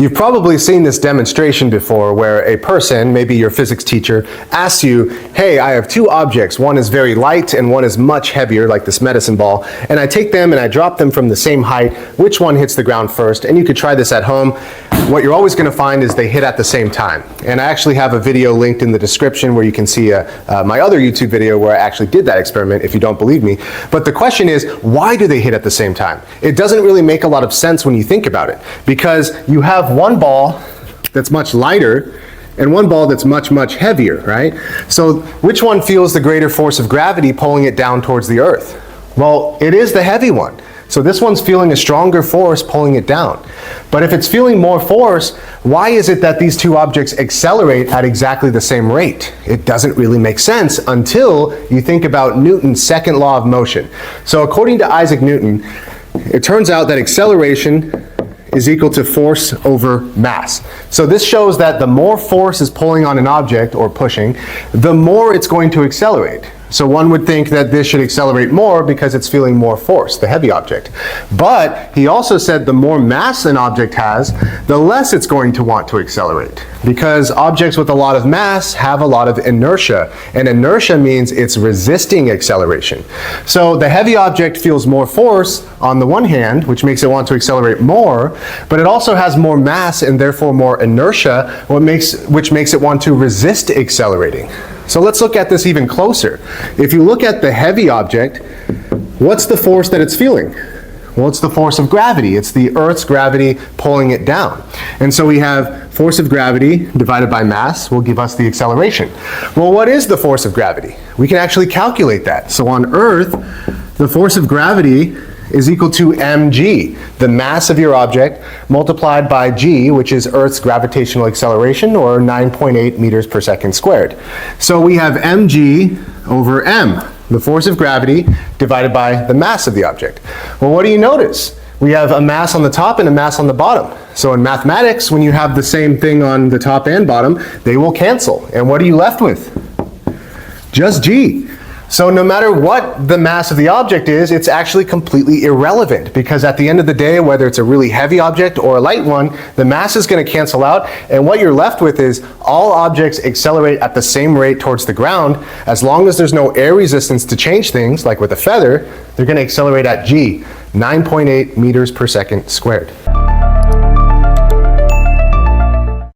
You've probably seen this demonstration before where a person, maybe your physics teacher, asks you, hey, I have two objects. One is very light and one is much heavier, like this medicine ball, and I take them and I drop them from the same height. Which one hits the ground first? And you could try this at home. What you're always going to find is they hit at the same time. And I actually have a video linked in the description where you can see my other YouTube video where I actually did that experiment if you don't believe me. But the question is, why do they hit at the same time? It doesn't really make a lot of sense when you think about it, because you have one ball that's much lighter and one ball that's much, much heavier, right? So which one feels the greater force of gravity pulling it down towards the earth? Well, it is the heavy one. So this one's feeling a stronger force pulling it down. But if it's feeling more force, why is it that these two objects accelerate at exactly the same rate? It doesn't really make sense until you think about Newton's second law of motion. So according to Isaac Newton, it turns out that acceleration is equal to force over mass. So this shows that the more force is pulling on an object or pushing, the more it's going to accelerate. So one would think that this should accelerate more because it's feeling more force, the heavy object. But he also said the more mass an object has, the less it's going to want to accelerate. Because objects with a lot of mass have a lot of inertia. And inertia means it's resisting acceleration. So the heavy object feels more force on the one hand, which makes it want to accelerate more, but it also has more mass and therefore more inertia, which makes it want to resist accelerating. So let's look at this even closer. If you look at the heavy object, what's the force that it's feeling? Well, it's the force of gravity. It's the Earth's gravity pulling it down. And so we have force of gravity divided by mass will give us the acceleration. Well, what is the force of gravity? We can actually calculate that. So on Earth, the force of gravity is equal to mg, the mass of your object, multiplied by g, which is Earth's gravitational acceleration, or 9.8 meters per second squared. So we have mg over m, the force of gravity, divided by the mass of the object. Well, what do you notice? We have a mass on the top and a mass on the bottom. So in mathematics, when you have the same thing on the top and bottom, they will cancel. And what are you left with? Just g. So no matter what the mass of the object is, it's actually completely irrelevant, because at the end of the day, whether it's a really heavy object or a light one, the mass is going to cancel out, and what you're left with is all objects accelerate at the same rate towards the ground. As long as there's no air resistance to change things, like with a feather, they're going to accelerate at g, 9.8 meters per second squared.